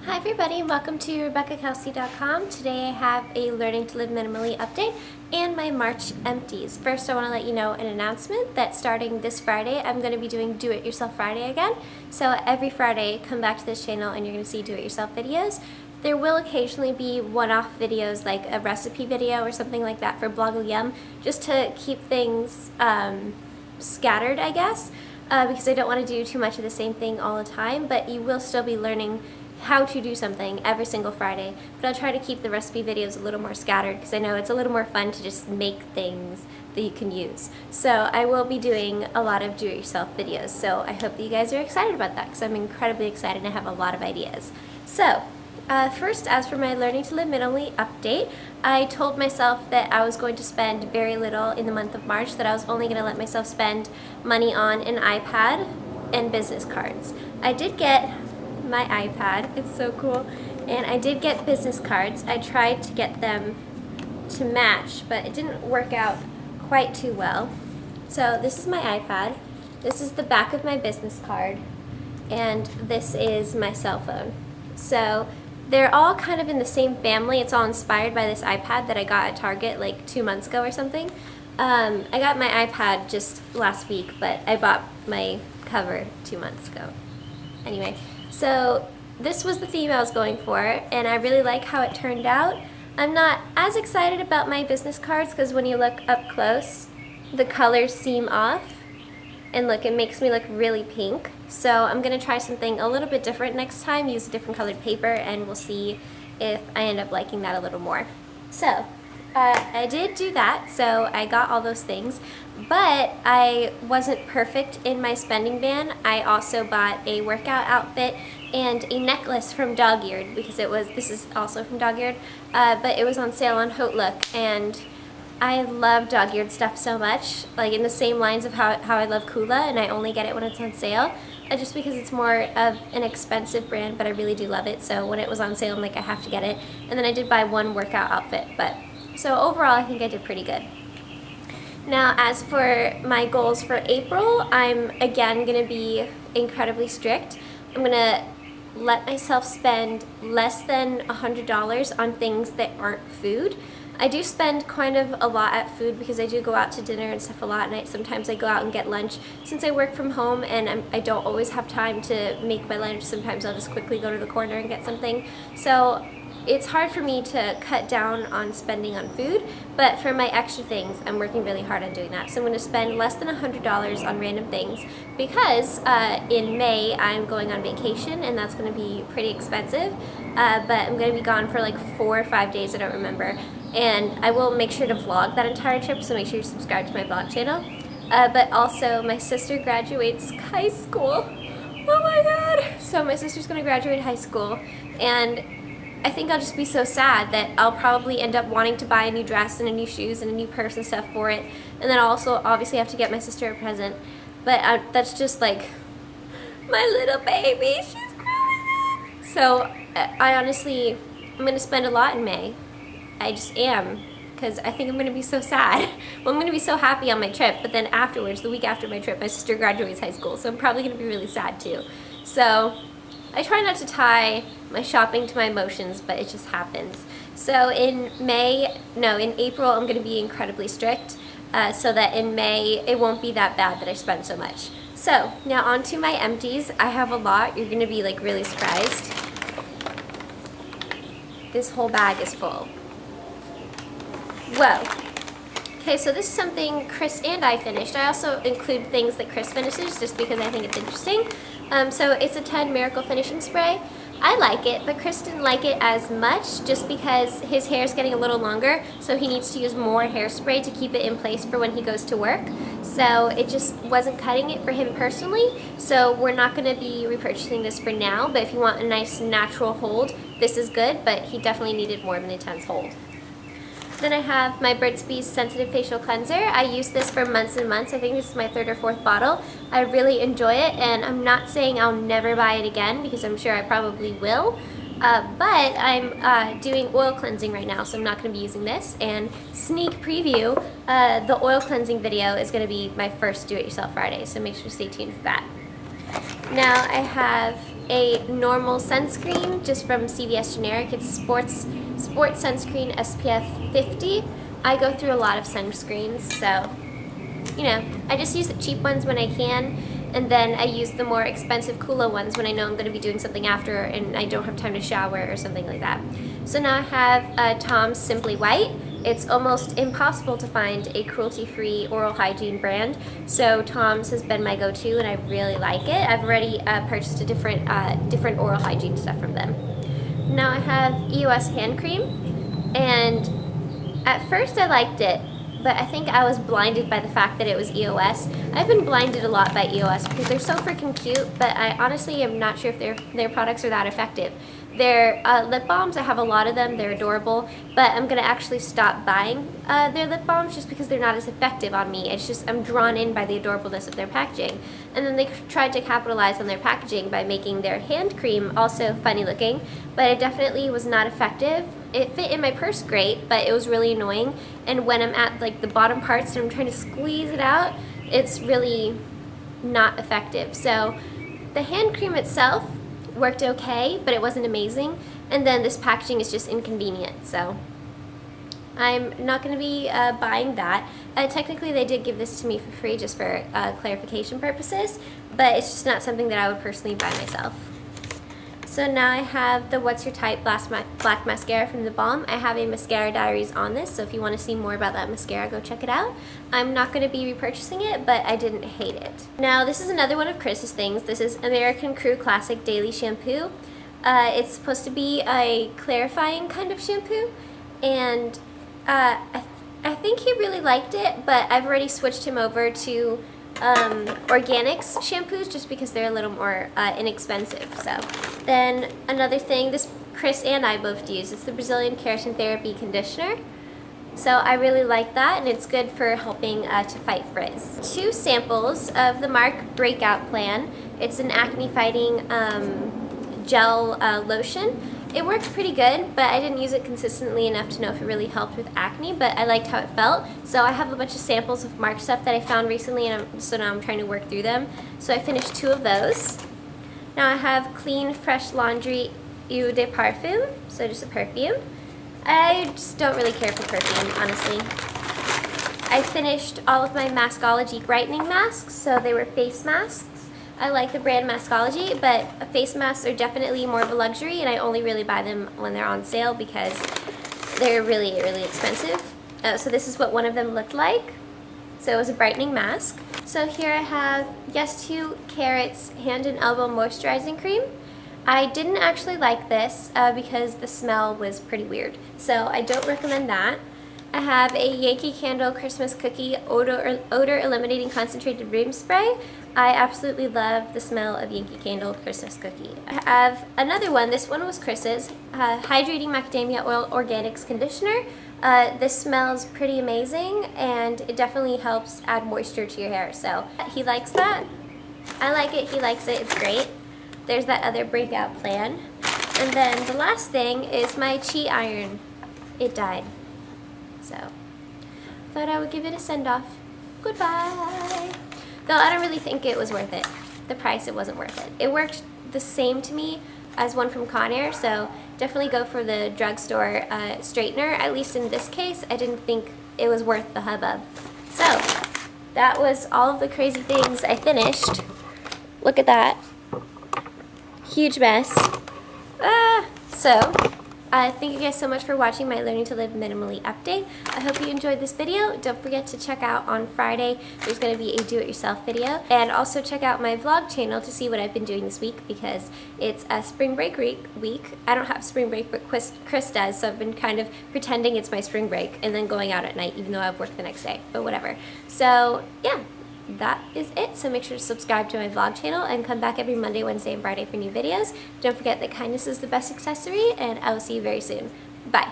Hi everybody, welcome to RebeccaKelsey.com. Today I have a Learning to Live Minimally update and my March empties. First I want to let you know an announcement that starting this Friday I'm going to be doing Do It Yourself Friday again. So every Friday come back to this channel and you're going to see Do It Yourself videos. There will occasionally be one-off videos like a recipe video or something like that for Bloggle Yum, just to keep things scattered, I guess, because I don't want to do too much of the same thing all the time, but you will still be learning how to do something every single Friday, but I'll try to keep the recipe videos a little more scattered because I know it's a little more fun to just make things that you can use. So I will be doing a lot of do-it-yourself videos, so I hope that you guys are excited about that because I'm incredibly excited and I have a lot of ideas. So first, as for my Learning to Live Minimally update, I told myself that I was going to spend very little in the month of March, that I was only going to let myself spend money on an iPad and business cards. I did get my iPad, it's so cool, and I did get business cards. I tried to get them to match, but it didn't work out quite too well. So this is my iPad, this is the back of my business card, and this is my cell phone. So they're all kind of in the same family. It's all inspired by this iPad that I got at Target like 2 months ago or something. I got my iPad just last week, but I bought my cover 2 months ago. Anyway, so this was the theme I was going for, and I really like how it turned out. I'm not as excited about my business cards because when you look up close, the colors seem off, and look, it makes me look really pink. So I'm going to try something a little bit different next time, use a different colored paper, and we'll see if I end up liking that a little more. So I did do that, so I got all those things, but I wasn't perfect in my spending ban. I also bought a workout outfit and a necklace from Dog-Eared because this is also from Dog-Eared, but it was on sale on Hotlook, and I love Dog-Eared stuff so much, like in the same lines of how I love Kula, and I only get it when it's on sale, just because it's more of an expensive brand, but I really do love it, so when it was on sale I'm like, I have to get it. And then I did buy one workout outfit, but so overall I think I did pretty good. Now as for my goals for April, I'm again going to be incredibly strict. I'm going to let myself spend less than $100 on things that aren't food. I do spend kind of a lot at food because I do go out to dinner and stuff a lot, and sometimes I go out and get lunch. Since I work from home and I don't always have time to make my lunch, sometimes I'll just quickly go to the corner and get something. So it's hard for me to cut down on spending on food, but for my extra things, I'm working really hard on doing that. So I'm going to spend less than $100 on random things because in May I'm going on vacation, and that's going to be pretty expensive, but I'm going to be gone for like 4 or 5 days, I don't remember. And I will make sure to vlog that entire trip, so make sure you subscribe to my vlog channel. But also, my sister graduates high school. Oh my god! So my sister's going to graduate high school, and I think I'll just be so sad that I'll probably end up wanting to buy a new dress and a new shoes and a new purse and stuff for it. And then I'll also obviously have to get my sister a present. But that's just like my little baby. She's growing up. So I honestly, I'm going to spend a lot in May. I just am, because I think I'm going to be so sad. Well, I'm going to be so happy on my trip, but then afterwards, the week after my trip, my sister graduates high school, so I'm probably going to be really sad too. So I try not to tie my shopping to my emotions, but it just happens. So in April, I'm going to be incredibly strict, so that in May, it won't be that bad that I spend so much. So now on to my empties. I have a lot. You're going to be like really surprised. This whole bag is full. Whoa. Okay, so this is something Chris and I finished. I also include things that Chris finishes just because I think it's interesting. So it's a 10 Miracle Finishing Spray. I like it, but Chris didn't like it as much just because his hair is getting a little longer, so he needs to use more hairspray to keep it in place for when he goes to work. So it just wasn't cutting it for him personally, so we're not going to be repurchasing this for now, but if you want a nice natural hold, this is good, but he definitely needed more of an intense hold. Then I have my Burt's Bees Sensitive Facial Cleanser. I use this for months and months. I think this is my 3rd or 4th bottle. I really enjoy it, and I'm not saying I'll never buy it again because I'm sure I probably will. But I'm doing oil cleansing right now, so I'm not going to be using this. And sneak preview, the oil cleansing video is going to be my first Do-It-Yourself Friday, so make sure to stay tuned for that. Now I have a normal sunscreen just from CVS Generic. It's sports sunscreen SPF 50. I go through a lot of sunscreens, so you know, I just use the cheap ones when I can, and then I use the more expensive cooler ones when I know I'm going to be doing something after and I don't have time to shower or something like that. So now I have Tom's Simply White. It's almost impossible to find a cruelty-free oral hygiene brand, so Tom's has been my go-to and I really like it. I've already purchased a different oral hygiene stuff from them. Now I have EOS hand cream, and at first I liked it, but I think I was blinded by the fact that it was EOS. I've been blinded a lot by EOS because they're so freaking cute, but I honestly am not sure if their products are that effective. Their lip balms, I have a lot of them, they're adorable, but I'm going to actually stop buying their lip balms just because they're not as effective on me. It's just I'm drawn in by the adorableness of their packaging. And then they tried to capitalize on their packaging by making their hand cream also funny looking, but it definitely was not effective. It fit in my purse great, but it was really annoying, and when I'm at like the bottom parts and I'm trying to squeeze it out, it's really not effective. So the hand cream itself worked okay, but it wasn't amazing, and then this packaging is just inconvenient, so I'm not going to be buying that. Technically they did give this to me for free just for clarification purposes, but it's just not something that I would personally buy myself. So now I have the What's Your Type Black Mascara from The Balm. I have a Mascara Diaries on this, so if you want to see more about that mascara, go check it out. I'm not going to be repurchasing it, but I didn't hate it. Now this is another one of Chris's things. This is American Crew Classic Daily Shampoo. It's supposed to be a clarifying kind of shampoo, and I think he really liked it, but I've already switched him over to organics shampoos just because they're a little more inexpensive. So then another thing, this Chris and I both use, it's the Brazilian Keratin Therapy Conditioner. So I really like that, and it's good for helping to fight frizz. 2 samples of the Mark Breakout Plan. It's an acne fighting gel lotion. It worked pretty good, but I didn't use it consistently enough to know if it really helped with acne, but I liked how it felt. So I have a bunch of samples of Mark stuff that I found recently, and so now I'm trying to work through them. So I finished 2 of those. Now I have Clean Fresh Laundry Eau de Parfum, so just a perfume. I just don't really care for perfume, honestly. I finished all of my Maskology brightening masks, so they were face masks. I like the brand Maskology, but face masks are definitely more of a luxury, and I only really buy them when they're on sale because they're really, really expensive. So this is what one of them looked like. So it was a brightening mask. So here I have Yes 2 Carrots Hand and Elbow Moisturizing Cream. I didn't actually like this because the smell was pretty weird, so I don't recommend that. I have a Yankee Candle Christmas Cookie Odor Eliminating Concentrated Room Spray. I absolutely love the smell of Yankee Candle Christmas Cookie. I have another one. This one was Chris's. Hydrating Macadamia Oil Organics Conditioner. This smells pretty amazing, and it definitely helps add moisture to your hair. So he likes that. I like it. He likes it. It's great. There's that other Breakout Plan. And then the last thing is my Chi Iron. It died. So, thought I would give it a send-off. Goodbye. Though I don't really think it was worth it. The price, it wasn't worth it. It worked the same to me as one from Conair, so definitely go for the drugstore straightener. At least in this case, I didn't think it was worth the hubbub. So, that was all of the crazy things I finished. Look at that. Huge mess. Thank you guys so much for watching my Learning to Live Minimally update. I hope you enjoyed this video. Don't forget to check out on Friday. There's going to be a do-it-yourself video. And also check out my vlog channel to see what I've been doing this week because it's a spring break week. I don't have spring break, but Chris does, so I've been kind of pretending it's my spring break and then going out at night even though I have work the next day, but whatever. So, yeah. That is it. So make sure to subscribe to my vlog channel and come back every Monday, Wednesday, and Friday for new videos. Don't forget that kindness is the best accessory, and I will see you very soon. Bye.